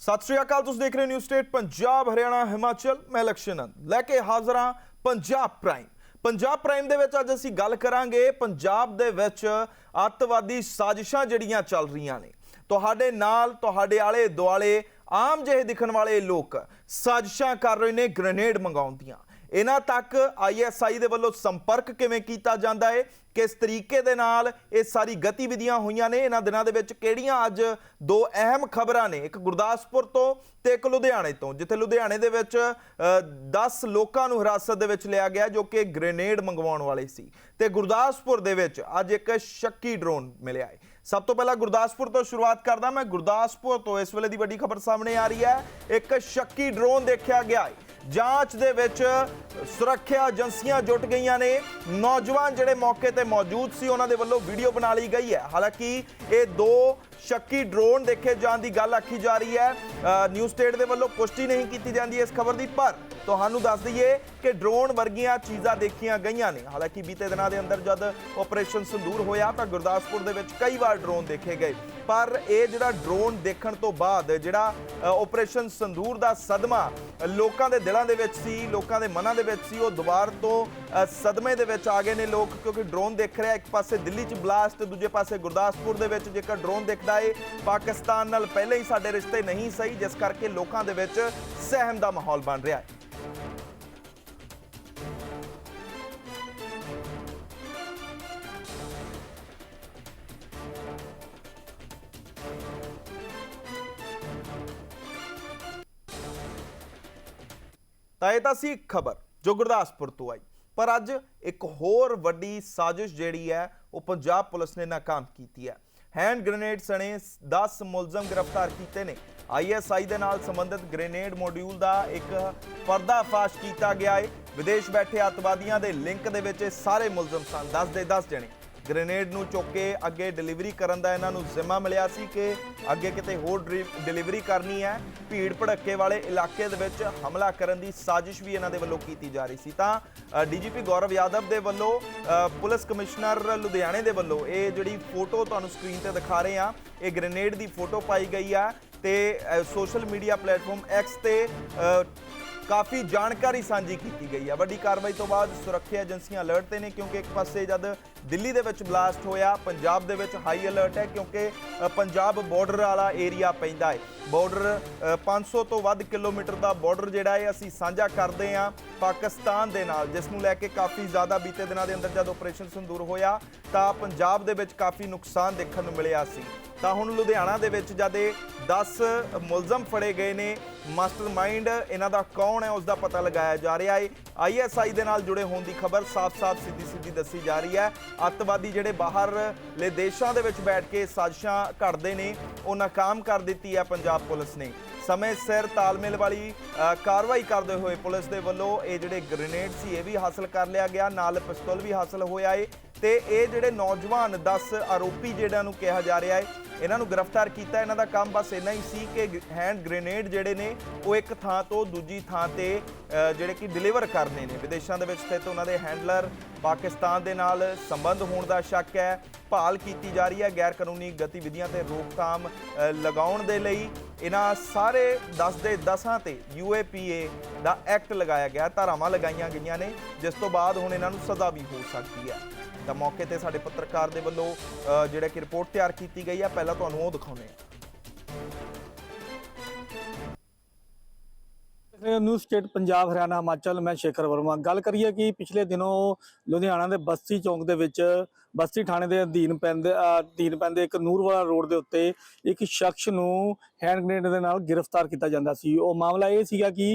सत श्री अकाल, तुसीं देख रहे हो न्यूज़ स्टेट पंजाब हरियाणा हिमाचल। मैं लक्ष्मण लैके हाज़र हाँ पंजाब प्राइम। पंजाब प्राइम दे विच अज असीं गल करांगे पंजाब दे विच अतवादी साजिशां जिहड़ियां चल रहीआं ने। तुहाडे नाल तुहाडे आले दुआले आम ਜਿਹੇ दिखण वाले लोग साजिशां कर रहे ने ग्रेनेड मंगाउण दीआं। इन्हां तक ISI दे वल्लों संपर्क किवें कीता जांदा है, किस तरीके दे नाल ये सारी गतिविधियां होईयां ने, इन्हां दिनां दे विच किहड़ियां अज दो अहम खबरां ने, एक गुरदासपुर तो ते एक लुधियाणे तो, जिथे लुधियाणे दे विच 10 लोकां नूं हिरासत दे विच लिया गया जो कि ग्रेनेड मंगवाउण वाले सी, ते गुरदासपुर दे विच अज एक शक्की ड्रोन मिलिया है। सब तो पहला गुरदासपुर तो शुरुआत करदा मैं। गुरदासपुर तो इस वेले दी वड्डी खबर सामने आ रही है, एक शक्की ड्रोन देखा गया है। जांच दे विच सुरक्षा एजेंसियां जुट गईयां ने। नौजवान जिहड़े मौके ते मौजूद सी उन्हां दे वल्लों वीडियो बना ली गई है। हालांकि ये दो शक्की ड्रोन देखे जाने की गल आखी जा रही है। न्यूज़ स्टेट दे वल्लों पुष्टि नहीं की जाती इस खबर की, पर तुहानूं दस दईए कि ड्रोन वर्गियां चीज़ां देखियां गईयां ने। हालांकि बीते दिनों के अंदर जब ऑपरेशन संदूर होया तो गुरदासपुर दे विच कई बार ड्रोन देखे गए, पर यह जिहड़ा ड्रोन देखण तो बाद जिहड़ा ऑपरेशन संदूर दा सदमा लोकां दे दिलां दे विच सी, लोकां दे मनां दे विच सी, वो दुबार तो सदमे दे विच आ गए ने लोग, क्योंकि ड्रोन देख रहा एक पासे दिल्ली च ब्लास्ट, दूजे पासे गुरदासपुर दे विच जेकर ड्रोन दिखदा है पाकिस्तान नाल पहले ही साडे रिश्ते नहीं सही, जिस करके लोकां दे विच सहम दा माहौल बन रहा है। ਤਾਂ ਇਹ ਤਾਂ ਸੀ ਖਬਰ ਜੋ ਗੁਰਦਾਸਪੁਰ ਤੋਂ ਆਈ, पर अज एक होर वड्डी साजिश जिहड़ी है वो पंजाब पुलिस ने नाकाम की है। हैंड ग्रेनेड सने 10 मुलजम गिरफ्तार किए ने। ISI दे नाल संबंधित ग्रेनेड मॉड्यूल का एक पर्दाफाश किया गया है। विदेश बैठे अतवादियों के लिंक दे विच सारे मुलजम सन। 10 दे 10 जने ग्रेनेड नूं चुक के अगे डिलीवरी करन दा इन्हां नूं जिम्मा मिलिया सी कि अगे किते होर डिलीवरी करनी है। भीड़ भड़के वाले इलाके दे विच हमला करन दी साजिश भी इन्हां दे वल्लों कीती जा रही सी। तां DGP गौरव यादव दे वल्लों पुलिस कमिश्नर लुधियाणे दे वल्लों ये जिहड़ी फोटो तुहानूं स्क्रीन ते दिखा रहे हैं, ये ग्रेनेड दी फोटो पाई गई है ते सोशल मीडिया प्लेटफॉर्म X ते काफ़ी जानकारी सांझी की गई है। वड्डी कार्रवाई तो बाद सुरक्षा एजेंसियां अलर्ट ते ने, क्योंकि एक पासे जब दिल्ली दे विच ब्लास्ट होया पंजाब दे विच हाई अलर्ट है, क्योंकि पंजाब बॉर्डर वाला एरिया पैंदा है। बॉर्डर 500 तो वध किलोमीटर का बॉर्डर जिहड़ा है असीं साझा करदे हां पाकिस्तान दे नाल, जिस नूं लैके काफ़ी ज़्यादा बीते दिनों के अंदर जब ऑपरेशन संदूर होया तां पंजाब दे विच काफ़ी नुकसान देखण नूं मिलिया सी। तां हुण लुधियाणा दे विच जद 10 मुलजम फड़े गए ने, मास्टरमाइंड इन्हां दा कौन है उसका पता लगाया जा रहा है। ISI दे नाल जुड़े होने की खबर साफ साफ सीधी सीधी दसी जा रही है। अतवादी जिहड़े बाहरले देशों के विच बैठ के साजिशां घड़ते हैं वो नाकाम कर दी है पंजाब पुलिस ने। समय सिर तालमेल वाली कार्रवाई करते हुए पुलिस के वलों ये जिहड़े ग्रेनेड सी ये भी हासिल कर लिया गया, नाल पिस्तौल भी हासिल होया है। तो ये जिहड़े नौजवान 10 आरोपी जिहड़ियां नूं कहा जा रहा है इन्हां नूं गिरफ्तार किया, इन्हां दा काम बस इन्ना ही सी कि हैंड ग्रेनेड जिहड़े ने वो एक थां तो दूजी थां ते जिहड़े कि डिलीवर करने ने। विदेशों के विच स्थित उन्हां दे हैंडलर पाकिस्तान दे नाल संबंध होने का शक है, भाल की जा रही है। गैर कानूनी गतिविधियां ते रोकथाम लगाउण दे लई इन्हां सारे 10 दे 10 ते UAPA दा एक्ट लगाया गया, धारावां लगाईयां गईयां ने, जिस तो बाद हुण इन्हां नूं सज़ा भी हो सकती है। तो मौके ते साडे पत्रकार दे वल्लों जिहड़ा कि रिपोर्ट तैयार की गई है, पहला तुहानूं ओह दिखाउने न्यूज़ स्टेट पंजाब हरियाणा हिमाचल। मैं शेखर वर्मा। गल करिए कि पिछले दिनों लुधियाना के बस्ती चौक के विच बस्ती थाने के अधीन पैंदे एक नूरवाला रोड के उत्ते एक शख्स नूं हैंड ग्रेनेड के नाल गिरफ्तार किया जाता सी। वो मामला ये सीगा कि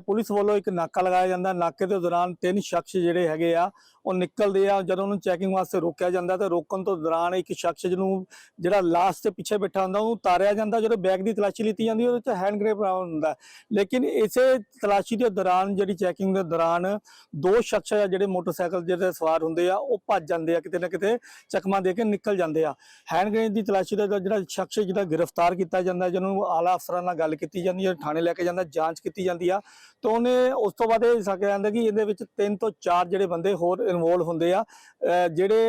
पुलिस वालों एक नाका लगाया जाता, नाके के दौरान 3 शख्स जिहड़े हैगे आ वो निकलते हैं। जो उन्होंने चैकिंग वास्ते रोकया जाता तो रोकण तो दौरान एक शख्स जिन्हों जिहड़ा लास्ट से पिछे बैठा होंदा उहनूं उतारिया जाता। जो बैग की तलाशी लीती जाती उहदे च हैंड ग्रेनेड बरामद हुंदा, लेकिन इसे तलाशी के दौरान जिहड़ी चैकिंग के दौरान 2 शख्स जिहड़े मोटरसाइकिल जिहड़े सवार हुंदे आ वो भज जांदे आ, किते ना किते चकमा दे के निकल जाते हैं। हैंड ग्रेनेड की तलाशी का जो शख्स जो गिरफ्तार किया जाता है, जिन्होंने आला अफसर नाल गल की जाती है, थाने लैके जाता, जांच की जाती है, तो उन्हें उस तो बाद यह कहा जाता कि ये 3 तो 4 जोड़े बंदे होर इनवोल्व होंगे आ, जेडे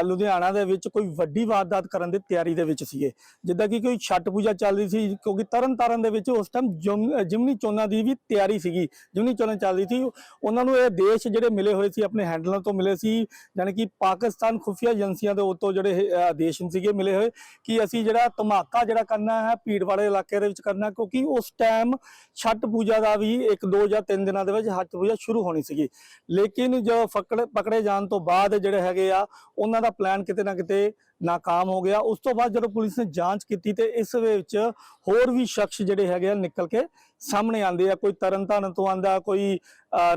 ਲੁਧਿਆਣਾ ਦੇ ਵਿੱਚ ਕੋਈ ਵੱਡੀ ਵਾਰਦਾਤ ਕਰਨ ਦੀ ਤਿਆਰੀ ਦੇ ਵਿੱਚ ਸੀਗੇ। ਜਿੱਦਾਂ ਕਿ ਕੋਈ ਛੱਟ ਪੂਜਾ ਚੱਲ ਰਹੀ ਸੀ, ਕਿਉਂਕਿ ਤਰਨ ਦੇ ਵਿੱਚ ਉਸ ਟਾਈਮ ਜਿਮਨੀ ਚੋਣਾਂ ਦੀ ਵੀ ਤਿਆਰੀ ਸੀਗੀ, ਜਿਮਨੀ ਚੋਣਾਂ ਚੱਲ ਰਹੀ ਸੀ। ਉਹਨਾਂ ਨੂੰ ਇਹ ਦੇਸ਼ ਜਿਹੜੇ ਮਿਲੇ ਹੋਏ ਸੀ ਆਪਣੇ ਹੈਂਡਲਰ ਤੋਂ ਮਿਲੇ ਸੀ, ਯਾਨੀ ਕਿ ਪਾਕਿਸਤਾਨ ਖੁਫੀਆ ਏਜੰਸੀਆਂ ਦੇ ਉੱਤੋਂ ਜਿਹੜੇ ਆਦੇਸ਼ ਸੀਗੇ ਮਿਲੇ ਹੋਏ ਕਿ ਅਸੀਂ ਜਿਹੜਾ ਧਮਾਕਾ ਜਿਹੜਾ ਕਰਨਾ ਹੈ ਭੀੜ ਵਾਲੇ ਇਲਾਕੇ ਦੇ ਵਿੱਚ ਕਰਨਾ, ਕਿਉਂਕਿ ਉਸ ਟਾਈਮ ਛੱਟ ਪੂਜਾ ਦਾ ਵੀ 1 2 ਜਾਂ 3 ਦਿਨਾਂ ਦੇ ਵਿੱਚ ਛੱਟ ਪੂਜਾ ਸ਼ੁਰੂ ਹੋਣੀ ਸੀਗੀ। ਲੇਕਿਨ ਜੋ ਪਕੜੇ ਜਾਣ ਤੋਂ ਬਾਅਦ ਜਿਹੜੇ ਹੈਗੇ ਆ ਉਹਨਾਂ ਦਾ ਪਲਾਨ ਕਿਤੇ ਨਾ ਕਿਤੇ ਨਾਕਾਮ ਹੋ ਗਿਆ। ਉਸ ਤੋਂ ਬਾਅਦ ਜਦੋਂ ਪੁਲਿਸ ਨੇ ਜਾਂਚ ਕੀਤੀ ਤੇ ਇਸ ਵਿੱਚ ਹੋਰ ਵੀ ਸ਼ਖਸ ਜਿਹੜੇ ਹੈਗੇ ਆ ਨਿਕਲ ਕੇ ਸਾਹਮਣੇ ਆਉਂਦੇ ਆ। ਕੋਈ ਤਰਨਤਾਰਨ ਤੋਂ ਆਂਦਾ, ਕੋਈ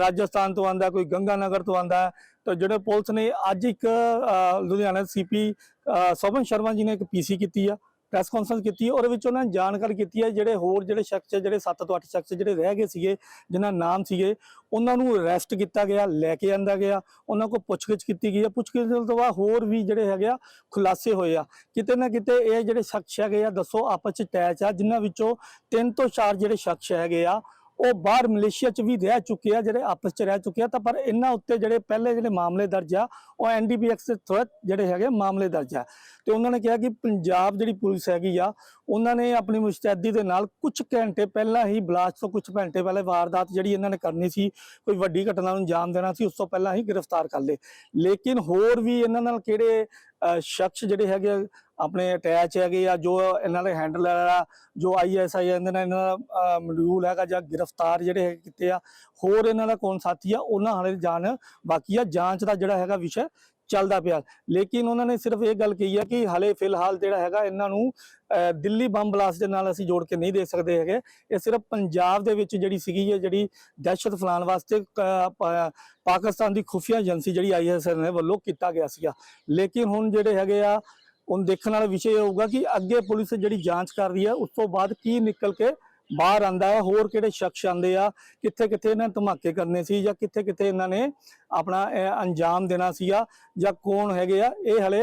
ਰਾਜਸਥਾਨ ਤੋਂ ਆਂਦਾ, ਕੋਈ ਗੰਗਾਨਗਰ ਤੋਂ ਆਂਦਾ। ਤਾਂ ਜਿਹੜੇ ਪੁਲਿਸ ਨੇ ਅੱਜ ਇੱਕ ਲੁਧਿਆਣਾ ਸੀਪੀ ਸੋਭਨ ਸ਼ਰਮਾ ਜੀ ਨੇ ਇੱਕ ਪੀਸੀ ਕੀਤੀ ਆ, ਪ੍ਰੈਸ ਕਾਨਫਰੰਸ ਕੀਤੀ ਹੈ। ਉਹਦੇ ਵਿੱਚ ਉਹਨਾਂ ਨੇ ਜਾਣਕਾਰੀ ਕੀਤੀ ਹੈ ਜਿਹੜੇ ਹੋਰ ਜਿਹੜੇ ਸ਼ਖਸ ਜਿਹੜੇ 7 ਤੋਂ 8 ਸ਼ਖਸ ਜਿਹੜੇ ਰਹਿ ਗਏ ਸੀਗੇ, ਜਿਨ੍ਹਾਂ ਨਾਮ ਸੀਗੇ, ਉਹਨਾਂ ਨੂੰ ਅਰੈਸਟ ਕੀਤਾ ਗਿਆ, ਲੈ ਕੇ ਆਂਦਾ ਗਿਆ, ਉਹਨਾਂ ਕੋਲ ਪੁੱਛਗਿੱਛ ਕੀਤੀ ਗਈ ਹੈ। ਪੁੱਛਗਿੱਛ ਤੋਂ ਬਾਅਦ ਹੋਰ ਵੀ ਜਿਹੜੇ ਹੈਗੇ ਆ ਖੁਲਾਸੇ ਹੋਏ ਆ। ਕਿਤੇ ਨਾ ਕਿਤੇ ਇਹ ਜਿਹੜੇ ਸ਼ਖਸ ਹੈਗੇ ਆ ਦੱਸੋ ਆਪਸ ਚ ਅਟੈਚ ਆ, ਜਿਨ੍ਹਾਂ ਵਿੱਚੋਂ 3 ਤੋਂ 4 ਜਿਹੜੇ ਸ਼ਖਸ ਹੈਗੇ ਆ ਉਹ ਬਾਹਰ ਮਲੇਸ਼ੀਆ ਚ ਵੀ ਰਹਿ ਚੁੱਕੇ ਆ, ਜਿਹੜੇ ਆਪਸ ਚ ਰਹਿ ਚੁੱਕੇ ਆ। ਤਾਂ ਪਰ ਇਹਨਾਂ ਉੱਤੇ ਜਿਹੜੇ ਪਹਿਲੇ ਜਿਹੜੇ ਮਾਮਲੇ ਦਰਜ ਆ ਉਹ NDPS ਦੇ ਤਹਿਤ ਜਿਹੜੇ ਹੈਗੇ ਮਾਮਲੇ ਦਰਜ ਆ। ਤੇ ਉਹਨਾਂ ਨੇ ਕਿਹਾ ਕਿ ਪੰਜਾਬ ਜਿਹੜੀ ਪੁਲਿਸ ਹੈਗੀ ਆ ਉਹਨਾਂ ਨੇ ਆਪਣੀ ਮੁਸਤੈਦੀ ਦੇ ਨਾਲ ਕੁਝ ਘੰਟੇ ਪਹਿਲਾਂ ਹੀ ਬਲਾਸਟ ਤੋਂ ਕੁਝ ਘੰਟੇ ਪਹਿਲੇ ਵਾਰਦਾਤ ਜਿਹੜੀ ਇਹਨਾਂ ਨੇ ਕਰਨੀ ਸੀ, ਕੋਈ ਵੱਡੀ ਘਟਨਾ ਨੂੰ ਅੰਜਾਮ ਦੇਣਾ ਸੀ, ਉਸ ਤੋਂ ਪਹਿਲਾਂ ਹੀ ਗ੍ਰਿਫਤਾਰ ਕਰ ਲਏ। ਲੇਕਿਨ ਹੋਰ ਵੀ ਇਹਨਾਂ ਨਾਲ ਕਿਹੜੇ ਸ਼ਖਸ ਜਿਹੜੇ ਹੈਗੇ ਆਪਣੇ ਅਟੈਚ ਹੈਗੇ ਆ, ਜੋ ਇਹਨਾਂ ਦੇ ਹੈਂਡਲਰ ਆ, ਜੋ ISI ਇਹਨਾਂ ਦਾ ਮੋਡਿਊਲ ਹੈਗਾ ਜਾਂ ਗ੍ਰਿਫਤਾਰ ਜਿਹੜੇ ਕੀਤੇ ਆ, ਹੋਰ ਇਹਨਾਂ ਦਾ ਕੌਣ ਸਾਥੀ ਆ, ਉਹਨਾਂ ਹਾਲੇ ਜਾਣ ਬਾਕੀ ਆ। ਜਾਂਚ ਦਾ ਜਿਹੜਾ ਹੈਗਾ ਵਿਸ਼ਾ ਚੱਲਦਾ ਪਿਆ। ਲੇਕਿਨ ਉਹਨਾਂ ਨੇ ਸਿਰਫ ਇਹ ਗੱਲ ਕਹੀ ਹੈ ਕਿ ਹਾਲੇ ਫਿਲਹਾਲ ਜਿਹੜਾ ਹੈਗਾ ਇਹਨਾਂ ਨੂੰ ਦਿੱਲੀ ਬੰਬ ਬਲਾਸਟ ਦੇ ਨਾਲ ਅਸੀਂ ਜੋੜ ਕੇ ਨਹੀਂ ਦੇ ਸਕਦੇ ਹੈਗੇ। ਇਹ ਸਿਰਫ ਪੰਜਾਬ ਦੇ ਵਿੱਚ ਜਿਹੜੀ ਸੀਗੀ ਜਿਹੜੀ ਦਹਿਸ਼ਤ ਫੈਲਾਉਣ ਵਾਸਤੇ ਪਾਕਿਸਤਾਨ ਦੀ ਖੁਫੀਆ ਏਜੰਸੀ ਜਿਹੜੀ ISI ਨੇ ਵੱਲੋਂ ਕੀਤਾ ਗਿਆ ਸੀਗਾ। ਲੇਕਿਨ ਹੁਣ ਜਿਹੜੇ ਹੈਗੇ ਆ ਹੁਣ ਦੇਖਣ ਵਾਲਾ ਵਿਸ਼ਾ ਇਹ ਹੋਊਗਾ ਕਿ ਅੱਗੇ ਪੁਲਿਸ ਜਿਹੜੀ ਜਾਂਚ ਕਰ ਰਹੀ ਹੈ ਉਸ ਤੋਂ ਬਾਅਦ ਕੀ ਨਿਕਲ ਕੇ ਬਾਹਰ ਆਂਦਾ ਹੈ, ਹੋਰ ਕਿਹੜੇ ਸ਼ਖਸ ਆਂਦੇ ਆ, ਕਿੱਥੇ ਕਿੱਥੇ ਇਹਨਾਂ ਨੇ ਧਮਾਕੇ ਕਰਨੇ ਸੀ ਜਾਂ ਕਿੱਥੇ ਕਿੱਥੇ ਇਹਨਾਂ ਨੇ ਆਪਣਾ ਅੰਜਾਮ ਦੇਣਾ ਸੀਗਾ ਜਾਂ ਕੌਣ ਹੈਗੇ ਆ, ਇਹ ਹਲੇ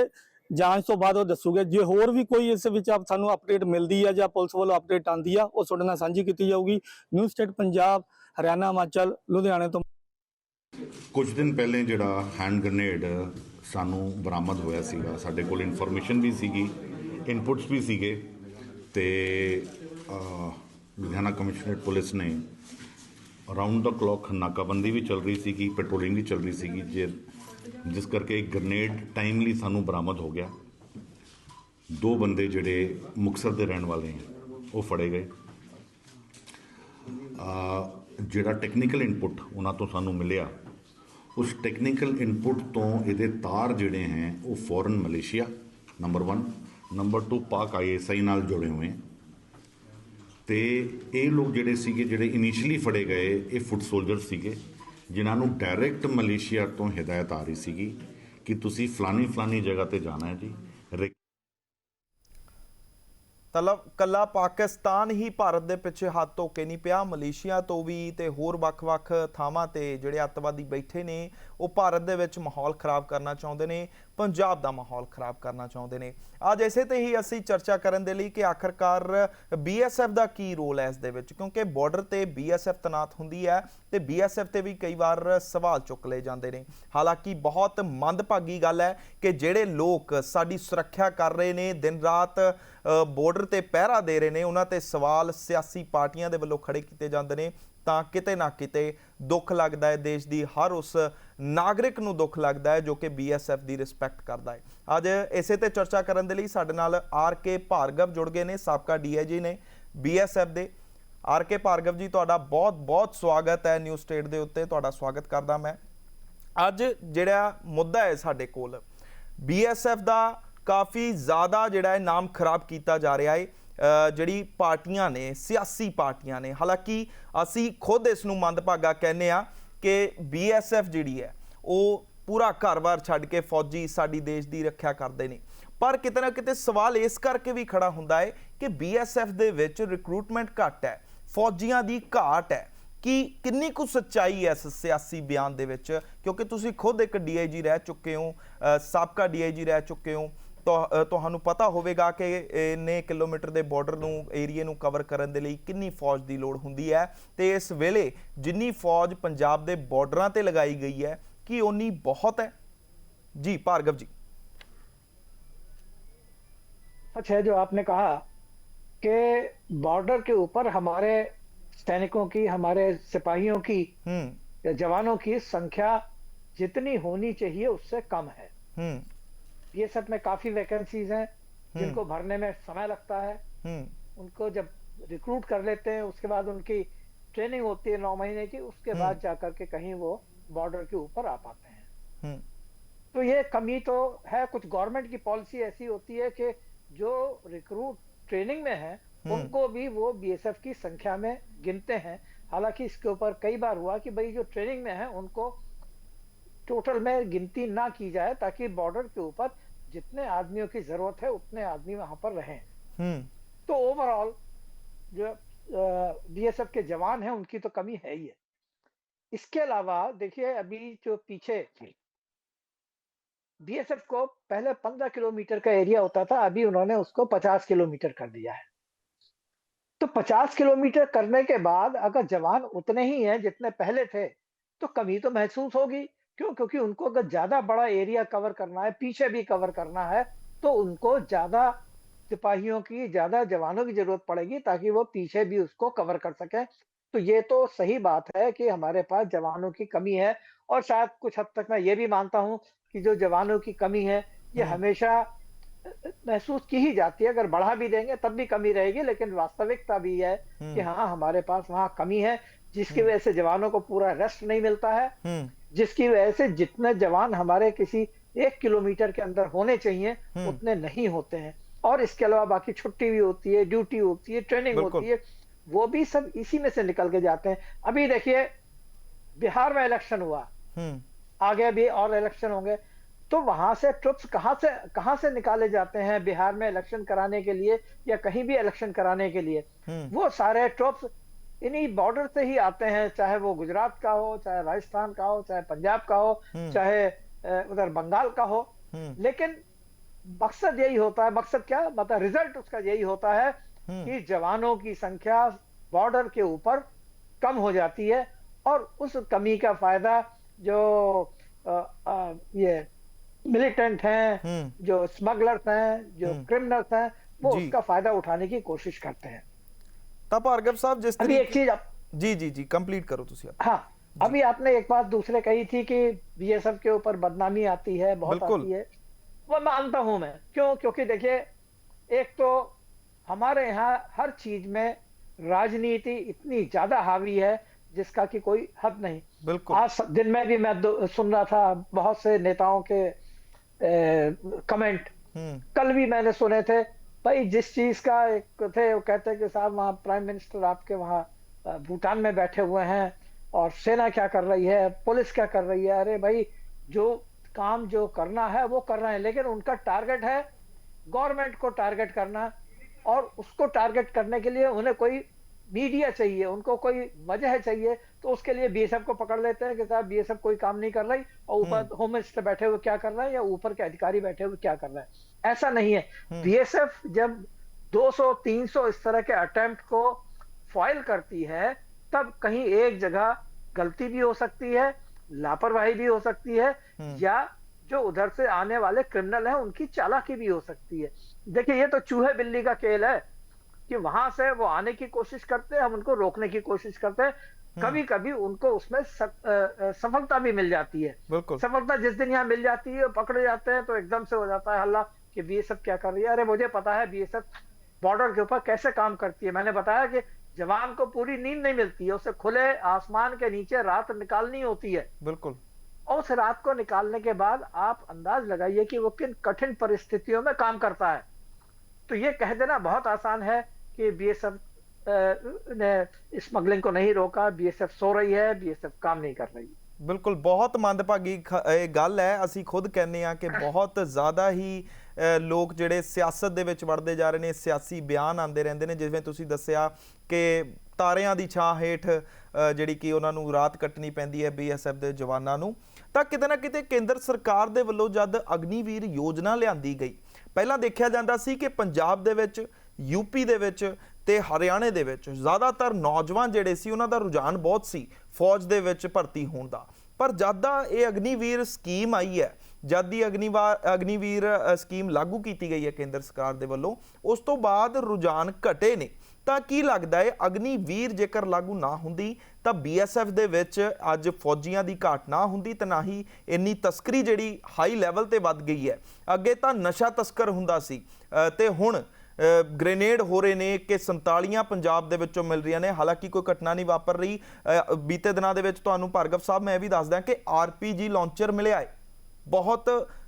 ਜਾਂਚ ਤੋਂ ਬਾਅਦ ਉਹ ਦੱਸੂਗੇ। ਜੇ ਹੋਰ ਵੀ ਕੋਈ ਇਸ ਵਿੱਚ ਸਾਨੂੰ ਅਪਡੇਟ ਮਿਲਦੀ ਆ ਜਾਂ ਪੁਲਿਸ ਵੱਲੋਂ ਅਪਡੇਟ ਆਂਦੀ ਆ ਉਹ ਤੁਹਾਡੇ ਨਾਲ ਸਾਂਝੀ ਕੀਤੀ ਜਾਊਗੀ। ਨਿਊਜ਼ ਸਟੇਟ ਪੰਜਾਬ, ਹਰਿਆਣਾ, ਹਿਮਾਚਲ, ਲੁਧਿਆਣੇ ਤੋਂ। ਕੁਝ ਦਿਨ ਪਹਿਲੇ ਜਿਹੜਾ ਹੈਂਡ ਗ੍ਰੇਨੇਡ ਸਾਨੂੰ ਬਰਾਮਦ ਹੋਇਆ ਸੀਗਾ, ਸਾਡੇ ਕੋਲ ਇਨਫੋਰਮੇਸ਼ਨ ਵੀ ਸੀਗੀ, ਇਨਪੁਟਸ ਵੀ ਸੀਗੇ ਤੇ ਲੁਧਿਆਣਾ ਕਮਿਸ਼ਨਰੇਟ ਪੁਲਿਸ ਨੇ ਰਾਉਂਡ ਦਾ ਕਲੌਕ ਨਾਕਾਬੰਦੀ ਵੀ ਚੱਲ ਰਹੀ ਸੀਗੀ, ਪੈਟਰੋਲਿੰਗ ਵੀ ਚੱਲ ਰਹੀ ਸੀਗੀ, ਜਿਸ ਕਰਕੇ ਇੱਕ ਗ੍ਰੇਨੇਡ ਟਾਈਮਲੀ ਸਾਨੂੰ ਬਰਾਮਦ ਹੋ ਗਿਆ। 2 ਬੰਦੇ ਜਿਹੜੇ ਮੁਕਤਸਰ ਦੇ ਰਹਿਣ ਵਾਲੇ ਹੈ ਉਹ ਫੜੇ ਗਏ। ਜਿਹੜਾ ਟੈਕਨੀਕਲ ਇਨਪੁਟ ਉਹਨਾਂ ਤੋਂ ਸਾਨੂੰ ਮਿਲਿਆ, ਉਸ ਟੈਕਨੀਕਲ ਇਨਪੁਟ ਤੋਂ ਇਹਦੇ ਤਾਰ ਜਿਹੜੇ ਹੈ ਉਹ ਫੋਰਨ ਮਲੇਸ਼ੀਆ ਨੰਬਰ 1, ਨੰਬਰ 2 ਪਾਕ ISI ਨਾਲ ਜੁੜੇ ਹੋਏ। ਤੇ ਇਹ ਲੋਕ ਜਿਹੜੇ ਸੀਗੇ ਜਿਹੜੇ ਇਨੀਸ਼ੀਅਲੀ ਫੜੇ ਗਏ ਇਹ ਫੁੱਟ ਸੋਲਜਰ ਸੀਗੇ, ਜਿਨ੍ਹਾਂ ਨੂੰ ਡਾਇਰੈਕਟ ਮਲੇਸ਼ੀਆ ਤੋਂ ਹਦਾਇਤ ਆ ਰਹੀ ਸੀਗੀ ਕਿ ਤੁਸੀਂ ਫਲਾਨੀ ਜਗ੍ਹਾ ਤੇ ਜਾਣਾ ਹੈ ਜੀ। ਤਲਬ ਕੱਲਾ ਪਾਕਿਸਤਾਨ ਹੀ ਭਾਰਤ ਦੇ ਪਿੱਛੇ ਹੱਥ ਧੋ ਕੇ ਨਹੀਂ ਪਿਆ, ਮਲੇਸ਼ੀਆ ਤੋਂ ਵੀ ਤੇ ਹੋਰ ਵੱਖ-ਵੱਖ ਥਾਵਾਂ ਤੇ ਜਿਹੜੇ ਅੱਤਵਾਦੀ ਬੈਠੇ ਨੇ ਉਹ ਭਾਰਤ ਦੇ ਵਿੱਚ ਮਾਹੌਲ ਖਰਾਬ ਕਰਨਾ ਚਾਹੁੰਦੇ ਨੇ, ਪੰਜਾਬ ਦਾ ਮਾਹੌਲ ਖਰਾਬ ਕਰਨਾ ਚਾਹੁੰਦੇ ਨੇ। ਅੱਜ ਇਸੇ ਤੇ ਹੀ ਅਸੀਂ ਚਰਚਾ ਕਰਨ ਦੇ ਲਈ ਕਿ ਆਖਰਕਾਰ BSF ਦਾ ਕੀ ਰੋਲ ਹੈ ਇਸ ਦੇ ਵਿੱਚ, ਕਿਉਂਕਿ ਬਾਰਡਰ ਤੇ BSF ਤੈਨਾਤ ਹੁੰਦੀ ਹੈ ਤੇ BSF ਤੇ ਵੀ ਕਈ ਵਾਰ ਸਵਾਲ ਚੁੱਕ ਲਏ ਜਾਂਦੇ ਨੇ। ਹਾਲਾਂਕਿ ਬਹੁਤ ਮੰਦਭਾਗੀ ਗੱਲ ਹੈ ਕਿ ਜਿਹੜੇ ਲੋਕ ਸਾਡੀ ਸੁਰੱਖਿਆ ਕਰ ਰਹੇ ਨੇ, ਦਿਨ ਰਾਤ ਬਾਰਡਰ ਤੇ ਪਹਿਰਾ ਦੇ ਰਹੇ ਨੇ, ਉਹਨਾਂ ਤੇ ਸਵਾਲ ਸਿਆਸੀ ਪਾਰਟੀਆਂ ਦੇ ਵੱਲੋਂ ਖੜੇ ਕੀਤੇ ਜਾਂਦੇ ਨੇ। ਤਾਂ ਕਿਤੇ ਨਾ ਕਿਤੇ ਦੁੱਖ ਲੱਗਦਾ ਹੈ, ਦੇਸ਼ ਦੀ ਹਰ ਉਸ ਨਾਗਰਿਕ ਨੂੰ ਦੁੱਖ ਲੱਗਦਾ ਹੈ ਜੋ ਕਿ BSF ਦੀ ਰਿਸਪੈਕਟ ਕਰਦਾ ਹੈ। ਅੱਜ ਇਸੇ ਤੇ ਚਰਚਾ ਕਰਨ ਦੇ ਲਈ ਸਾਡੇ ਨਾਲ RK ਭਾਰਗਵ ਜੁੜ ਗਏ ਨੇ, ਸਾਬਕਾ DIG ਨੇ BSF ਦੇ। RK ਭਾਰਗਵ ਜੀ, ਤੁਹਾਡਾ ਬਹੁਤ ਸਵਾਗਤ ਹੈ ਨਿਊਜ਼ ਸਟੇਟ ਦੇ ਉੱਤੇ, ਤੁਹਾਡਾ ਸਵਾਗਤ ਕਰਦਾ ਮੈਂ। ਅੱਜ ਜਿਹੜਾ ਮੁੱਦਾ ਹੈ ਸਾਡੇ ਕੋਲ, BSF ਦਾ ਕਾਫੀ ਜ਼ਿਆਦਾ ਜਿਹੜਾ ਹੈ ਨਾਮ ਖਰਾਬ ਕੀਤਾ ਜਾ ਰਿਹਾ ਹੈ ਜਿਹੜੀ ਪਾਰਟੀਆਂ ਨੇ, ਸਿਆਸੀ ਪਾਰਟੀਆਂ ਨੇ। ਹਾਲਾਂਕਿ ਅਸੀਂ ਖੁਦ ਇਸ ਨੂੰ ਮੰਦਭਾਗਾ ਕਹਿੰਦੇ ਆ ਕਿ BSF ਜਿਹੜੀ ਹੈ ਉਹ ਪੂਰਾ ਘਰ-ਬਾਰ ਛੱਡ ਕੇ ਫੌਜੀ ਸਾਡੀ ਦੇਸ਼ ਦੀ ਰੱਖਿਆ ਕਰਦੇ ਨੇ। ਪਰ ਕਿਤੇ ਨਾ ਕਿਤੇ ਸਵਾਲ ਇਸ ਕਰਕੇ ਵੀ ਖੜਾ ਹੁੰਦਾ ਹੈ ਕਿ BSF ਦੇ ਵਿੱਚ ਰਿਕਰੂਟਮੈਂਟ ਘੱਟ ਹੈ, ਫੌਜੀਆਂ ਦੀ ਘਾਟ ਹੈ। ਕਿ ਕਿੰਨੀ ਕੁ ਸੱਚਾਈ ਹੈ ਇਸ ਸਿਆਸੀ ਬਿਆਨ ਦੇ ਵਿੱਚ, ਕਿਉਂਕਿ ਤੁਸੀਂ ਖੁਦ ਇੱਕ DIG ਰਹਿ ਚੁੱਕੇ ਹੋ, ਸਾਬਕਾ DIG ਰਹਿ ਚੁੱਕੇ ਹੋ, ਤੁਹਾਨੂੰ ਪਤਾ ਹੋਵੇਗਾ ਕਿ ਇੰਨੇ ਕਿਲੋਮੀਟਰ ਦੇ ਬਾਰਡਰ ਨੂੰ, ਏਰੀਏ ਨੂੰ ਕਵਰ ਕਰਨ ਦੇ ਲਈ ਕਿੰਨੀ ਫੌਜ ਦੀ ਲੋੜ ਹੁੰਦੀ ਹੈ ਤੇ ਇਸ ਵੇਲੇ ਜਿੰਨੀ ਫੌਜ ਪੰਜਾਬ ਦੇ ਬਾਰਡਰਾਂ ਤੇ ਲਗਾਈ ਗਈ ਹੈ ਕਿ ਉਨੀ ਬਹੁਤ ਹੈ। ਜੀ ਭਾਰਗਵ ਜੀ। सच है जो आपने कहा कि बॉर्डर के ऊपर हमारे सैनिकों की, हमारे सिपाहियों की हम्म। या जवानों की संख्या जितनी होनी चाहिए उससे कम है। हम्म। बीएसएफ में काफी वैकेंसीज हैं हम्म। जिनको भरने में समय लगता है। हम्म। उनको जब रिक्रूट कर लेते हैं उसके बाद उनकी ट्रेनिंग होती है 9 महीने की, उसके हम्म। बाद जाकर के कहीं वो बॉर्डर के ऊपर आ पाते हैं। हम्म। तो ये कमी तो है। कुछ गवर्नमेंट की पॉलिसी ऐसी होती है कि जो रिक्रूट ट्रेनिंग में है उनको भी वो बीएसएफ की संख्या में गिनते हैं। हालांकि इसके ऊपर कई बार हुआ कि भाई जो ट्रेनिंग में है उनको टोटल में गिनती ना की जाए, ताकि बॉर्डर के ऊपर जितने आदमियों की जरूरत है उतने आदमी वहां पर रहें। हम्म। तो ओवरऑल जो बीएसएफ के जवान हैं उनकी तो कमी है ही है। इसके अलावा देखिए, अभी जो पीछे बीएसएफ को पहले 15 किलोमीटर का एरिया होता था, अभी उन्होंने उसको 50 किलोमीटर कर दिया है। तो 50 किलोमीटर करने के बाद अगर जवान उतने ही हैं जितने पहले थे, तो कमी तो महसूस होगी। क्यों? क्योंकि उनको अगर ज्यादा बड़ा एरिया कवर करना है, पीछे भी कवर करना है, तो उनको ज्यादा सिपाहियों की, ज्यादा जवानों की जरूरत पड़ेगी ताकि वो पीछे भी उसको कवर कर सकें। तो ये तो सही बात है कि हमारे पास जवानों की कमी है। और शायद कुछ हद तक मैं ये भी मानता हूं कि जो जवानों की कमी है ये हम्म। हमेशा महसूस की ही जाती है। अगर बढ़ा भी देंगे तब भी कमी रहेगी, लेकिन वास्तविकता भी है कि हम्म। हाँ, हमारे पास वहां कमी है, जिसकी हम्म। वजह से जवानों को पूरा रेस्ट नहीं मिलता है, हम्म। जिसकी वजह से जितने जवान हमारे किसी 1 किलोमीटर के अंदर होने चाहिए हम्म। उतने नहीं होते हैं। और इसके अलावा बाकी छुट्टी भी होती है, ड्यूटी होती है, ट्रेनिंग बिल्कुल। होती है, वो भी सब इसी में से निकल के जाते हैं। अभी देखिए, बिहार में इलेक्शन हुआ, हम्म। आगे भी और इलेक्शन होंगे, तो वहां से ट्रुप्स कहां से निकाले जाते हैं बिहार में इलेक्शन कराने के लिए या कहीं भी इलेक्शन कराने के लिए? हम्म। वो सारे ट्रुप्स इन्हीं बॉर्डर से ही आते हैं, चाहे वो गुजरात का हो, चाहे राजस्थान का हो, चाहे पंजाब का हो, हम्म। चाहे उधर बंगाल का हो। हम्म। लेकिन मकसद यही होता है, मकसद क्या मतलब रिजल्ट उसका यही होता है हम्म। कि जवानों की संख्या बॉर्डर के ऊपर कम हो जाती है, और उस कमी का फायदा जो ये मिलिटेंट हैं, हम्म। जो स्मगलर्स हैं, जो क्रिमिनल्स हैं, वो जी। उसका फायदा उठाने की कोशिश करते हैं। ਤਾਂ ਭਾਰਗਵ ਸਾਹਿਬ जिस अभी एक तरीके चीज जी जी जी कंप्लीट करो ਤੁਸੀਂ आप हाँ, जी अभी आपने एक बात दूसरे कही थी कि बीएसएफ के ऊपर बदनामी आती है, बहुत बिल्कुल। आती है। वो मानता हूं मैं। क्यों? क्योंकि देखिए, एक तो हमारे यहाँ हर चीज में राजनीति इतनी ज्यादा हावी है जिसका कि कोई हद नहीं। बिल्कुल। आज दिन में भी मैं सुन रहा था बहुत से नेताओं के कमेंट। हम्म। कल भी मैंने सुने थे, भाई जिस चीज का एक थे, वो कहते हैं कि साहब वहाँ प्राइम मिनिस्टर आपके वहाँ भूटान में बैठे हुए हैं और सेना क्या कर रही है, पुलिस क्या कर रही है। अरे भाई, जो काम जो करना है वो कर रहे हैं, लेकिन उनका टारगेट है गवर्नमेंट को टारगेट करना, और उसको टारगेट करने के लिए उन्हें कोई मीडिया चाहिए, उनको कोई वजह चाहिए। तो उसके लिए बीएसएफ को पकड़ लेते हैं कि साहब बीएसएफ कोई काम नहीं कर रही, और ऊपर होम मिनिस्टर बैठे हुए क्या कर रहे हैं या ऊपर के अधिकारी बैठे हुए क्या कर रहे हैं। ऐसा नहीं है। बीएसएफ जब 200-300 इस तरह के अटेम्प्ट को फॉइल करती है, तब कहीं एक जगह गलती भी हो सकती है, लापरवाही भी हो सकती है, या जो उधर से आने वाले क्रिमिनल हैं उनकी चालाकी भी हो सकती है। देखिए, ये तो चूहे बिल्ली का खेल है कि वहां से वो आने की कोशिश करते हैं, हम उनको रोकने की कोशिश करते हैं। कभी कभी उनको उसमें सफलता भी मिल जाती है। बिल्कुल। सफलता जिस दिन यहाँ मिल जाती है, पकड़े जाते हैं, तो एकदम से हो जाता है हल्ला कि बीएसएफ क्या कर रही है। अरे मुझे पता है बीएसएफ बॉर्डर के ऊपर कैसे काम करती है। मैंने बताया कि जवान को पूरी नींद नहीं मिलती है, उसे खुले आसमान के नीचे रात निकालनी होती है। बिल्कुल। और उस रात को निकालने के बाद आप अंदाज लगाइए कि वो किन कठिन परिस्थितियों में काम करता है। तो ये कह देना बहुत आसान है कि बीएसएफ ने स्मगलिंग को नहीं रोका, बीएसएफ सो रही है, बीएसएफ काम नहीं कर रही। ਬਿਲਕੁਲ ਬਹੁਤ ਮੰਦਭਾਗੀ ਇਹ ਗੱਲ ਹੈ। ਅਸੀਂ ਖੁਦ ਕਹਿੰਦੇ ਆ ਕਿ ਬਹੁਤ ਜ਼ਿਆਦਾ ਹੀ ਲੋਕ ਜਿਹੜੇ ਸਿਆਸਤ ਦੇ ਵਿੱਚ ਵੜਦੇ ਜਾ ਰਹੇ ਨੇ, ਸਿਆਸੀ ਬਿਆਨ ਆਉਂਦੇ ਰਹਿੰਦੇ ਨੇ, ਜਿਵੇਂ ਤੁਸੀਂ ਦੱਸਿਆ ਕਿ ਤਾਰਿਆਂ ਦੀ ਛਾਂ ਹੇਠ ਜਿਹੜੀ ਕਿ ਉਹਨਾਂ ਨੂੰ ਰਾਤ ਕੱਟਣੀ ਪੈਂਦੀ ਹੈ ਬੀਐਸਐਫ ਦੇ ਜਵਾਨਾਂ ਨੂੰ। ਤਾਂ ਕਿਤੇ ਨਾ ਕਿਤੇ ਕੇਂਦਰ ਸਰਕਾਰ ਦੇ ਵੱਲੋਂ ਜਦ ਅਗਨੀਵੀਰ ਯੋਜਨਾ ਲਿਆਂਦੀ ਗਈ, ਪਹਿਲਾਂ ਦੇਖਿਆ ਜਾਂਦਾ ਸੀ ਕਿ ਪੰਜਾਬ ਦੇ ਵਿੱਚ, यूपी ਦੇ ਵਿੱਚ ਤੇ ਹਰਿਆਣੇ ਦੇ ਵਿੱਚ ਜ਼ਿਆਦਾਤਰ ਨੌਜਵਾਨ ਜਿਹੜੇ ਸੀ ਉਹਨਾਂ ਦਾ ਰੁਝਾਨ ਬਹੁਤ ਸੀ ਫੌਜ ਦੇ ਵਿੱਚ ਭਰਤੀ ਹੋਣ ਦਾ। ਪਰ ਜਦ ਦਾ ਇਹ ਅਗਨੀਵੀਰ ਸਕੀਮ ਆਈ ਹੈ ਜਦ ਦੀ ਅਗਨੀਵੀਰ ਸਕੀਮ ਲਾਗੂ ਕੀਤੀ ਗਈ ਹੈ ਕੇਂਦਰ ਸਰਕਾਰ ਦੇ ਵੱਲੋਂ, ਉਸ ਤੋਂ ਬਾਅਦ ਰੁਝਾਨ ਘਟੇ ਨੇ। ਤਾਂ ਕੀ ਲੱਗਦਾ ਹੈ ਅਗਨੀਵੀਰ ਜੇਕਰ ਲਾਗੂ ਨਾ ਹੁੰਦੀ ਤਾਂ BSF ਦੇ ਵਿੱਚ ਅੱਜ ਫੌਜੀਆਂ ਦੀ ਘਾਟ ਨਾ ਹੁੰਦੀ ਤੇ ਨਾ ਹੀ ਇੰਨੀ ਤਸਕਰੀ ਜਿਹੜੀ ਹਾਈ ਲੈਵਲ ਤੇ ਵੱਧ ਗਈ ਹੈ। ਅੱਗੇ ਤਾਂ ਨਸ਼ਾ ਤਸਕਰ ਹੁੰਦਾ ਸੀ ਤੇ ਹੁਣ ਗ੍ਰੇਨੇਡ ਹੋ ਰਹੇ ਨੇ ਕਿ 47 ਪੰਜਾਬ ਦੇ ਵਿੱਚੋਂ ਮਿਲ ਰਹੀਆਂ ਨੇ। ਹਾਲਾਂਕਿ ਕੋਈ ਘਟਨਾ ਨਹੀਂ ਵਾਪਰ ਰਹੀ। ਬੀਤੇ ਦਿਨਾਂ ਦੇ ਵਿੱਚ ਤੁਹਾਨੂੰ ਭਾਰਗਵ ਸਾਹਿਬ ਮੈਂ ਇਹ ਵੀ ਦੱਸਦਾ ਕਿ RPG ਲਾਂਚਰ ਮਿਲਿਆ ਹੈ। ਬਹੁਤ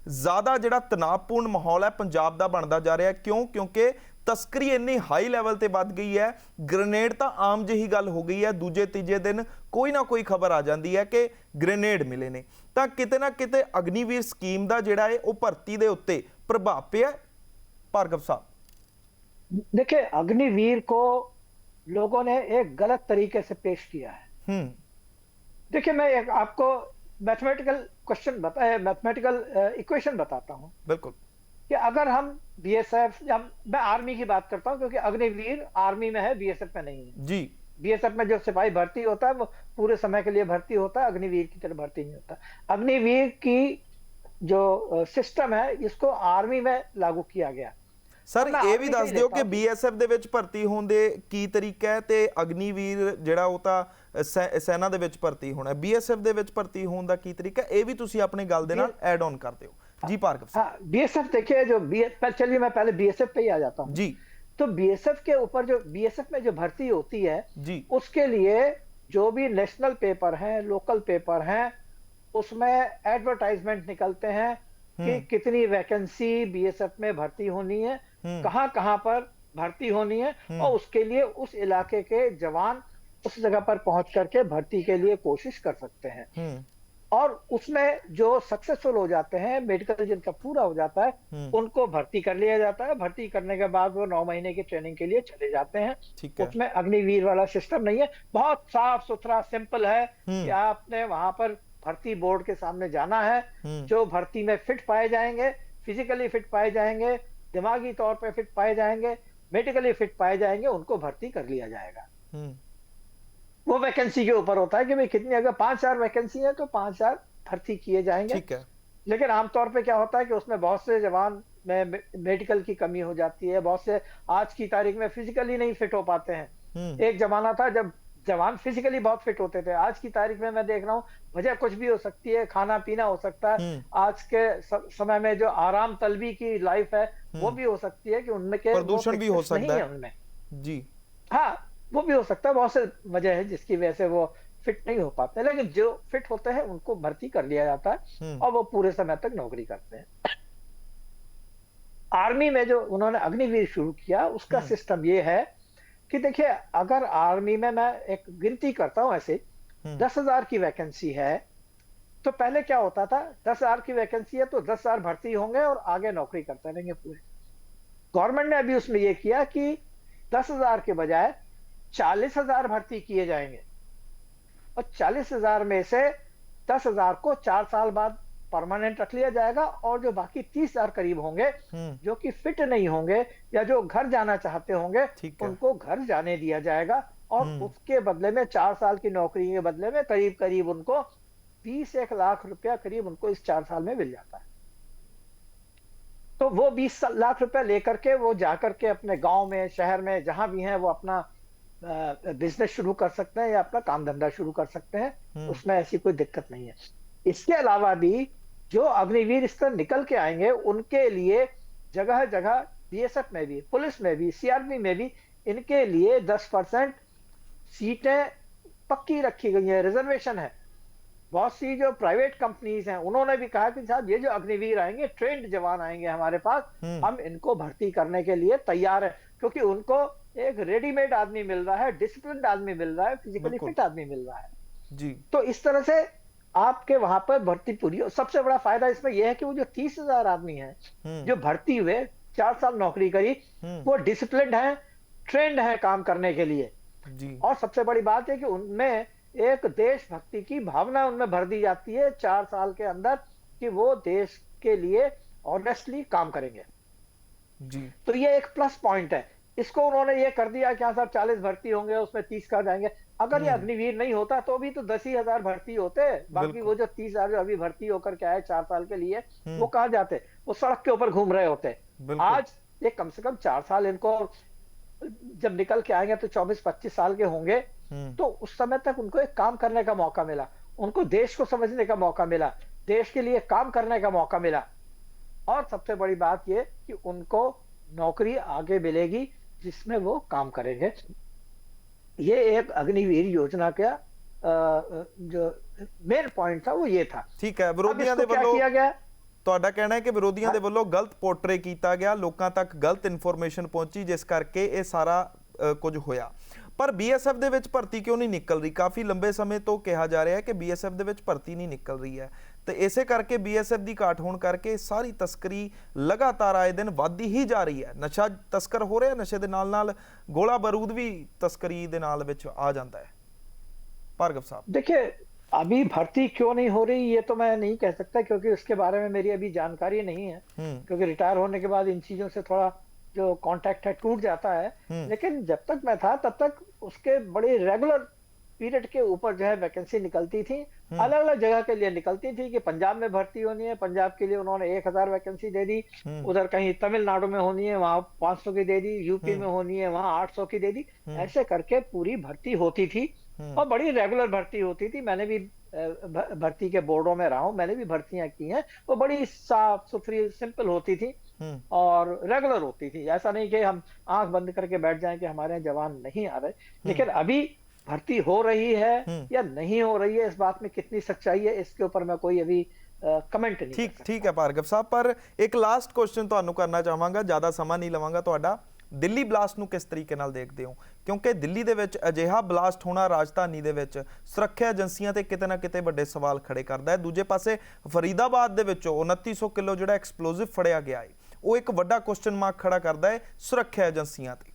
ਜ਼ਿਆਦਾ ਜਿਹੜਾ ਤਣਾਅਪੂਰਨ ਮਾਹੌਲ ਹੈ ਪੰਜਾਬ ਦਾ ਬਣਦਾ ਜਾ ਰਿਹਾ। ਕਿਉਂਕਿ ਤਸਕਰੀ ਇੰਨੀ ਹਾਈ ਲੈਵਲ ਤੇ ਵੱਧ ਗਈ ਹੈ। ਗ੍ਰੇਨੇਡ ਤਾਂ ਆਮ ਜਿਹੀ ਗੱਲ ਹੋ ਗਈ ਹੈ, ਦੂਜੇ ਤੀਜੇ ਦਿਨ ਕੋਈ ਨਾ ਕੋਈ ਖਬਰ ਆ ਜਾਂਦੀ ਹੈ ਕਿ ਗ੍ਰੇਨੇਡ ਮਿਲੇ ਨੇ। ਤਾਂ ਕਿਤੇ ਨਾ ਕਿਤੇ ਅਗਨੀਵੀਰ ਸਕੀਮ ਦਾ ਜਿਹੜਾ ਹੈ ਉਹ ਭਰਤੀ ਦੇ ਉੱਤੇ ਪ੍ਰਭਾਵ ਪਿਆ। ਭਾਰਗਵ ਸਾਹਿਬ देखिए, अग्निवीर को लोगों ने एक गलत तरीके से पेश किया है। देखिए, मैं एक आपको मैथमेटिकल इक्वेशन बताता हूं। बिल्कुल कि अगर हम BSF या मैं आर्मी की बात करता हूं क्योंकि अग्निवीर आर्मी में है, BSF में नहीं है जी। BSF में जो सिपाही भर्ती होता है वो पूरे समय के लिए भर्ती होता है, अग्निवीर की तरह भर्ती नहीं होता। अग्निवीर की जो सिस्टम है इसको आर्मी में लागू किया गया। ਸਰ ਇਹ ਵੀ ਦੱਸ ਦਿਓ ਕਿ BSF ਦੇ ਵਿੱਚ ਭਰਤੀ ਹੋਣ ਦੇ ਕੀ ਤਰੀਕਾ ਹੈ ਤੇ ਅਗਨੀਵੀਰ ਜਿਹੜਾ ਉਹ ਤਾਂ ਸੈਨਾ ਦੇ ਵਿੱਚ ਭਰਤੀ ਹੋਣਾ। BSF ਦੇ ਵਿੱਚ ਭਰਤੀ ਹੋਣ ਦਾ ਕੀ ਤਰੀਕਾ, ਇਹ ਵੀ ਤੁਸੀਂ ਆਪਣੀ ਗੱਲ ਦੇ ਨਾਲ ਐਡ ਔਨ ਕਰ ਦਿਓ जी। भार्गव हाँ, BSF देखिए जो चलिए मैं पहले BSF पे ही आ जाता हूँ जी। तो BSF के ऊपर जो BSF में जो भर्ती होती है जी, उसके लिए जो भी नेशनल पेपर हैं, लोकल पेपर हैं, उसमें एडवर्टाइजमेंट निकलते हैं कि कितनी वैकेंसी BSF में भर्ती होनी है, कहाँ पर भर्ती होनी है, और उसके लिए उस इलाके के जवान उस जगह पर पहुंच करके भर्ती के लिए कोशिश कर सकते हैं। और उसमें जो सक्सेसफुल हो जाते हैं, मेडिकल जिनका पूरा हो जाता है, उनको भर्ती कर लिया जाता है। भर्ती करने के बाद वो 9 महीने की ट्रेनिंग के लिए चले जाते हैं। उसमें अग्निवीर वाला सिस्टम नहीं है, बहुत साफ सुथरा सिंपल है कि आपने वहां पर भर्ती बोर्ड के सामने जाना है। जो भर्ती में फिट पाए जाएंगे, फिजिकली फिट पाए जाएंगे, दिमागी तौर पे फिट पाए जाएंगे, मेडिकली फिट पाए जाएंगे, उनको भर्ती कर लिया जाएगा। वो वैकेंसी के ऊपर होता है कि भाई कितनी, अगर 5,000 वैकेंसी है तो 5,000 भर्ती किए जाएंगे। ठीक है। लेकिन आमतौर पे क्या होता है कि उसमें बहुत से जवान में मेडिकल की कमी हो जाती है, बहुत से आज की तारीख में फिजिकली नहीं फिट हो पाते हैं। एक जमाना था जब जवान फिजिकली बहुत फिट होते थे। आज की तारीख में मैं देख रहा हूँ वजह कुछ भी हो सकती है, खाना पीना हो सकता है, आज के समय में जो आराम तलबी की लाइफ है वो भी हो सकती है कि उनमें के प्रदूषण भी हो सकता है उनमें जी। हाँ, वो भी हो सकता है, बहुत से वजह है जिसकी वजह से वो फिट नहीं हो पाते। लेकिन जो फिट होते हैं उनको भर्ती कर लिया जाता है और वो पूरे समय तक नौकरी करते हैं। आर्मी में जो उन्होंने अग्निवीर शुरू किया उसका सिस्टम ये है कि देखिए, अगर आर्मी में मैं एक गिनती करता हूं ऐसे 10,000 की वैकेंसी है तो पहले क्या होता था, 10,000 की वैकेंसी है तो 10,000 भर्ती होंगे और आगे नौकरी करते रहेंगे पूरे। गवर्नमेंट ने अभी उसमें यह किया कि 10,000 के बजाय 40,000 भर्ती किए जाएंगे और 40,000 में से 10,000 को 4 साल बाद परमानेंट रख लिया जाएगा और जो बाकी 30,000 करीब होंगे जो कि फिट नहीं होंगे या जो घर जाना चाहते होंगे उनको घर जाने दिया जाएगा और उसके बदले में 4 साल की नौकरी के बदले में करीब करीब उनको 20-1 लाख रुपया करीब उनको इस 4 साल में मिल जाता है। तो वो 20 लाख रुपया लेकर के वो जाकर के अपने गांव में, शहर में, जहां भी हैं वो अपना बिजनेस शुरू कर सकते हैं या अपना काम धंधा शुरू कर सकते हैं, उसमें ऐसी कोई दिक्कत नहीं है। इसके अलावा भी जो अग्निवीर इस तरह निकल के आएंगे उनके लिए जगह जगह BSF में भी, पुलिस में भी, CRP में भी इनके लिए 10% सीटें पक्की रखी गई है, रिजर्वेशन है। बहुत सी जो प्राइवेट कंपनीज हैं उन्होंने भी कहा कि साहब ये जो अग्निवीर आएंगे, ट्रेंड जवान आएंगे हमारे पास, हम इनको भर्ती करने के लिए तैयार है, क्योंकि उनको एक रेडीमेड आदमी मिल रहा है, डिसिप्लिन्ड आदमी मिल रहा है, फिजिकली फिट आदमी मिल रहा है जी। तो इस तरह से आपके वहां पर भर्ती पूरी हो। सबसे बड़ा फायदा इसमें यह है कि वो जो 30,000 आदमी हैं जो भर्ती हुए, 4 साल नौकरी करी, वो डिसिप्लिन्ड है, ट्रेंड है काम करने के लिए जी। और सबसे बड़ी बात है कि उनमें एक देशभक्ति की भावना उनमें भर दी जाती है 4 साल के अंदर कि वो देश के लिए ऑनेस्टली काम करेंगे जी। तो ये एक प्लस पॉइंट है। इसको उन्होंने ये कर दिया कि हाँ साहब 40 भर्ती होंगे, उसमें 30 का जाएंगे। अगर ये अग्निवीर नहीं होता तो भी तो 10,000 भर्ती होते, बाकी वो जो 30,000 जो अभी भर्ती होकर के आए 4 साल के लिए, वो कहाँ जाते? वो सड़क के ऊपर घूम रहे होते। आज ये कम से कम 4 साल इनको, जब निकल के आएंगे तो 24-25 साल के होंगे, तो उस समय तक उनको एक काम करने का मौका मिला, उनको देश को समझने का मौका मिला, देश के लिए काम करने का मौका मिला। और सबसे बड़ी बात ये कि उनको नौकरी आगे मिलेगी जिसमें वो काम करेंगे। ये एक अग्निवीर योजना का जो मेन पॉइंट था वो ये था। ठीक है, ਵਿਰੋਧੀਆਂ ਦੇ ਵੱਲੋਂ किया गया, ਤੁਹਾਡਾ ਕਹਿਣਾ ਹੈ ਕਿ ਵਿਰੋਧੀਆਂ ਦੇ ਵੱਲੋਂ ਗਲਤ ਪੋਰਟਰੇ ਕੀਤਾ ਗਿਆ, ਲੋਕਾਂ ਤੱਕ ਗਲਤ ਇਨਫੋਰਮੇਸ਼ਨ ਪਹੁੰਚੀ, ਜਿਸ ਕਰਕੇ ਇਹ ਸਾਰਾ ਕੁਝ ਹੋਇਆ। ਪਰ ਬੀਐਸਐਫ ਦੇ ਵਿੱਚ ਭਰਤੀ ਕਿਉਂ ਨਹੀਂ ਨਿਕਲ ਰਹੀ? ਕਾਫੀ ਲੰਬੇ ਸਮੇਂ ਤੋਂ ਕਿਹਾ ਜਾ ਰਿਹਾ ਹੈ ਕਿ ਬੀਐਸਐਫ ਦੇ ਵਿੱਚ ਭਰਤੀ ਨਹੀਂ ਨਿਕਲ ਰਹੀ ਹੈ, ਤੇ ਇਸੇ ਕਰਕੇ ਬੀਐਸਐਫ ਦੀ ਘਾਟ ਹੋਣ ਕਰਕੇ ਸਾਰੀ ਤਸਕਰੀ ਲਗਾਤਾਰ ਆਏ ਦਿਨ ਵੱਧਦੀ ਹੀ ਜਾ ਰਹੀ ਹੈ। ਨਸ਼ਾ ਤਸਕਰ ਹੋ ਰਿਹਾ, ਨਸ਼ੇ ਦੇ ਨਾਲ ਨਾਲ ਗੋਲਾ ਬਾਰੂਦ ਵੀ ਤਸਕਰੀ ਦੇ ਨਾਲ ਵਿੱਚ ਆ ਜਾਂਦਾ ਹੈ। ਭਾਰਗव साहब, देखिए अभी भर्ती क्यों नहीं हो रही ये तो मैं नहीं कह सकता, क्योंकि उसके बारे में मेरी अभी जानकारी नहीं है, क्योंकि रिटायर होने के बाद इन चीजों से थोड़ा जो कांटेक्ट है टूट जाता है। लेकिन जब तक मैं था तब तक उसके बड़े रेगुलर पीरियड के ऊपर जो है वैकेंसी निकलती थी, अलग अलग जगह के लिए निकलती थी। कि पंजाब में भर्ती होनी है, पंजाब के लिए उन्होंने 1000 वैकेंसी दे दी, उधर कहीं तमिलनाडु में होनी है वहां 500 की दे दी, यूपी में होनी है वहां 800 की दे दी। ऐसे करके पूरी भर्ती होती थी और बड़ी रेगुलर भर्ती होती थी। मैंने भी भर्ती के बोर्डों में रहा हूं, मैंने भी भर्तियां की हैं, वो बड़ी साफ सुथरी सिंपल होती थी और रेगुलर होती थी। ऐसा नहीं कि हम आंख बंद करके बैठ जाएं कि हमारे यहाँ जवान नहीं आ रहे। लेकिन अभी भर्ती हो रही है या नहीं हो रही है, इस बात में कितनी सच्चाई है, इसके ऊपर मैं कोई अभी कमेंट नहीं कर सकता। ठीक है ਭਾਰਗव साहब, पर एक लास्ट क्वेश्चन ਤੁਹਾਨੂੰ ਕਰਨਾ ਚਾਹਾਂਗਾ, ਜ਼ਿਆਦਾ ਸਮਾਂ ਨਹੀਂ ਲਵਾਂਗਾ ਤੁਹਾਡਾ। ਦਿੱਲੀ ਬਲਾਸਟ ਨੂੰ ਕਿਸ ਤਰੀਕੇ ਨਾਲ ਦੇਖਦੇ ਹੋ? ਕਿਉਂਕਿ ਦਿੱਲੀ ਦੇ ਵਿੱਚ ਅਜਿਹਾ ਬਲਾਸਟ ਹੋਣਾ ਰਾਜਧਾਨੀ ਦੇ ਵਿੱਚ ਸੁਰੱਖਿਆ ਏਜੰਸੀਆਂ ਤੇ ਕਿਤੇ ਨਾ ਕਿਤੇ ਵੱਡੇ ਸਵਾਲ ਖੜੇ ਕਰਦਾ ਹੈ। ਦੂਜੇ ਪਾਸੇ ਫਰੀਦਾਬਾਦ ਦੇ ਵਿੱਚੋਂ 2900 ਕਿਲੋ ਜਿਹੜਾ ਐਕਸਪਲੋਸਿਵ ਫੜਿਆ ਗਿਆ ਹੈ, ਉਹ ਇੱਕ ਵੱਡਾ ਕੁਐਸਚਨ ਮਾਰਕ ਖੜਾ ਕਰਦਾ ਹੈ ਸੁਰੱਖਿਆ ਏਜੰਸੀਆਂ ਤੇ।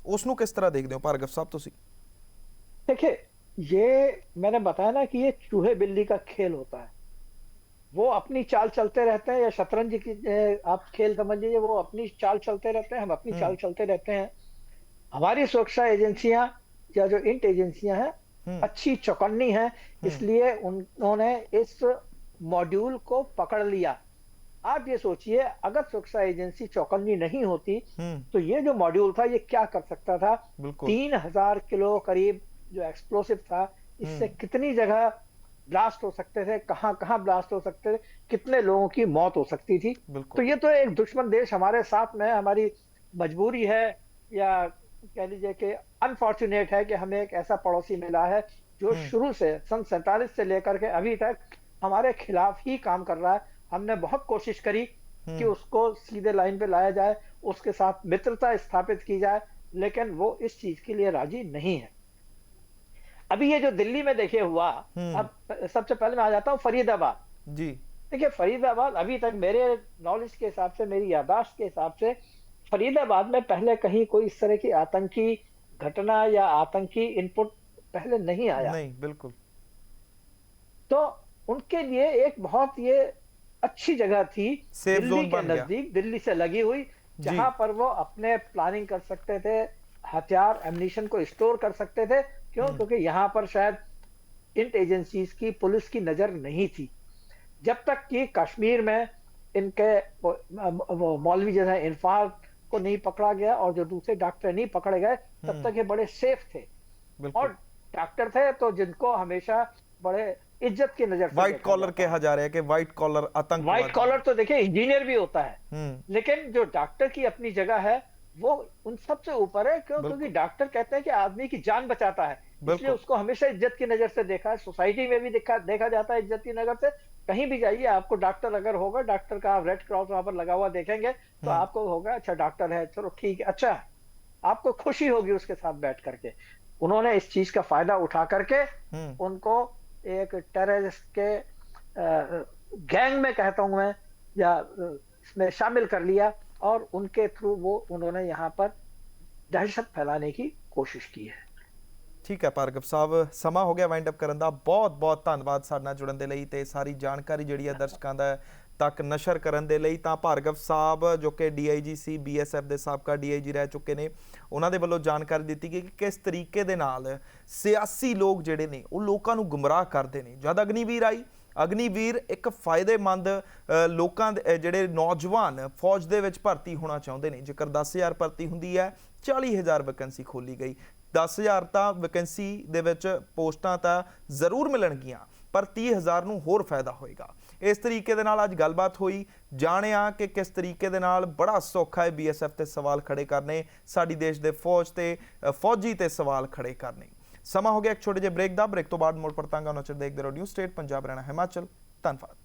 ਉਸ ਨੂੰ ਕਿਸ ਤਰ੍ਹਾਂ ਦੇਖਦੇ ਹੋ ਭਾਰਗव साहब ਤੁਸੀਂ? देखिए, ये मैंने बताया ना कि ये चूहे बिल्ली का खेल होता है। वो अपनी चाल चलते रहते हैं, या शतरंज की आप खेल समझ लीजिए, वो अपनी चाल चलते रहते हैं, हम अपनी चाल चलते रहते हैं। हमारी सुरक्षा एजेंसियां या जो इंट एजेंसियां हैं अच्छी चौकन्नी हैं, इसलिए उन्होंने इस मॉड्यूल को पकड़ लिया। आप ये सोचिए, अगर सुरक्षा एजेंसी चौकन्नी नहीं होती तो ये जो मॉड्यूल था ये क्या कर सकता था? 3000 किलो करीब जो एक्सप्लोसिव था, इससे कितनी जगह ब्लास्ट हो सकते थे, कहां कहां ब्लास्ट हो सकते थे, कितने लोगों की मौत हो सकती थी। तो ये तो एक दुश्मन देश हमारे साथ में, हमारी मजबूरी है या कह लीजिए कि अनफॉर्चुनेट है कि हमें एक ऐसा पड़ोसी मिला है जो शुरू से सन 47 से लेकर के अभी तक हमारे खिलाफ ही काम कर रहा है। हमने बहुत कोशिश करी कि उसको सीधे लाइन पे लाया जाए, उसके साथ मित्रता स्थापित की जाए, लेकिन वो इस चीज के लिए राजी नहीं है। अभी ये जो दिल्ली में देखिए हुआ, अब सबसे पहले मैं आ जाता हूँ फरीदाबाद जी। देखिए फरीदाबाद अभी तक मेरे नॉलेज के हिसाब से, मेरी याददाश्त के हिसाब से, फरीदाबाद में पहले कहीं कोई इस तरह की आतंकी घटना या आतंकी इनपुट पहले नहीं आया। नहीं, बिल्कुल। तो उनके लिए एक बहुत ये अच्छी जगह थी, दिल्ली के नजदीक, दिल्ली से लगी हुई, जहां पर वो अपने प्लानिंग कर सकते थे, हथियार एम्युनिशन को स्टोर कर सकते थे। क्यों? क्योंकि यहाँ पर शायद इंट एजेंसीज की, पुलिस की नजर नहीं थी। जब तक कि कश्मीर में इनके वो मौलवी जो है इरफान को नहीं पकड़ा गया और जो दूसरे डॉक्टर नहीं पकड़े गए, तब तक ये बड़े सेफ थे। और डॉक्टर थे तो जिनको हमेशा बड़े इज्जत की नजर से व्हाइट कॉलर कहा जा रहा है कि व्हाइट कॉलर आतंक। व्हाइट कॉलर तो देखिए इंजीनियर भी होता है, लेकिन जो डॉक्टर की अपनी जगह है वो उन सबसे ऊपर है। क्यों? क्योंकि डॉक्टर कहते हैं कि आदमी की जान बचाता है, इसलिए उसको हमेशा इज्जत की नजर से देखा है। सोसाइटी में भी देखा जाता है इज्जत की नजर से। कहीं भी जाइए, आपको डॉक्टर अगर होगा, डॉक्टर का आप रेड क्रॉस वहां पर लगा हुआ देखेंगे तो आपको होगा अच्छा डॉक्टर है, चलो ठीक है, अच्छा आपको खुशी होगी उसके साथ बैठ करके। उन्होंने इस चीज का फायदा उठा करके उनको एक टेररिस्ट के गैंग में, कहता हूं मैं, या इसमें शामिल कर लिया और उनके थ्रू वो उन्होंने यहाँ पर दहशत फैलाने की कोशिश की है। ठीक है ਭਾਰਗव ਸਾਹਿਬ, ਸਮਾਂ ਹੋ ਗਿਆ ਵਾਈਂਡ ਅਪ ਕਰਨ ਦਾ। ਬਹੁਤ ਬਹੁਤ ਧੰਨਵਾਦ ਸਾਡੇ ਨਾਲ ਜੁੜਨ ਦੇ ਲਈ ਤੇ ਸਾਰੀ ਜਾਣਕਾਰੀ ਜਿਹੜੀ ਹੈ ਦਰਸ਼ਕਾਂ ਦਾ ਤੱਕ ਨਸ਼ਰ ਕਰਨ ਦੇ ਲਈ। ਤਾਂ ਭਾਰਗਵ ਸਾਹਿਬ ਜੋ ਕਿ DIG ਸੀ, BSF ਦੇ ਸਾਬਕਾ DIG ਰਹਿ ਚੁੱਕੇ ਨੇ, ਉਹਨਾਂ ਦੇ ਵੱਲੋਂ ਜਾਣਕਾਰੀ ਦਿੱਤੀ ਗਈ ਕਿ ਕਿਸ ਤਰੀਕੇ ਦੇ ਨਾਲ ਸਿਆਸੀ ਲੋਕ ਜਿਹੜੇ ਨੇ ਉਹ ਲੋਕਾਂ ਨੂੰ ਗੁੰਮਰਾਹ ਕਰਦੇ ਨੇ। ਜਦ ਅਗਨੀਵੀਰ ਆਈ, ਅਗਨੀਵੀਰ ਇੱਕ ਫਾਇਦੇਮੰਦ ਲੋਕਾਂ ਦੇ ਜਿਹੜੇ ਨੌਜਵਾਨ ਫੌਜ ਦੇ ਵਿੱਚ ਭਰਤੀ ਹੋਣਾ ਚਾਹੁੰਦੇ ਨੇ। ਜੇਕਰ 10,000 ਭਰਤੀ ਹੁੰਦੀ ਹੈ, 40,000 ਵੈਕੈਂਸੀ ਖੋਲੀ ਗਈ। 10,000 ਤਾਂ ਵੈਕੈਂਸੀ ਦੇ ਵਿੱਚ ਪੋਸਟਾਂ ਤਾਂ ਜ਼ਰੂਰ ਮਿਲਣਗੀਆਂ, ਪਰ 30,000 ਨੂੰ ਹੋਰ ਫਾਇਦਾ ਹੋਏਗਾ। ਇਸ ਤਰੀਕੇ ਦੇ ਨਾਲ ਅੱਜ ਗੱਲਬਾਤ ਹੋਈ, ਜਾਣਿਆ ਕਿ ਕਿਸ ਤਰੀਕੇ ਦੇ ਨਾਲ ਬੜਾ ਸੌਖਾ ਹੈ BSF ਤੇ ਸਵਾਲ ਖੜੇ ਕਰਨੇ, ਸਾਡੀ ਦੇਸ਼ ਦੇ ਫੌਜੀ ਤੇ ਸਵਾਲ ਖੜੇ ਕਰਨੇ। ਸਮਾਂ ਹੋ ਗਿਆ ਇੱਕ ਛੋਟੇ ਜਿਹੇ ਬ੍ਰੇਕ ਦਾ। ਬ੍ਰੇਕ ਤੋਂ ਬਾਅਦ ਮੁੜ ਪਰਤਾਂਗਾ। ਨੋਚਰ ਦੇਖਦੇ ਰਹੋ ਨਿਊਜ਼ ਸਟੇਟ ਪੰਜਾਬ, ਰਹਿਣਾ ਹਿਮਾਚਲ। ਧੰਨਵਾਦ।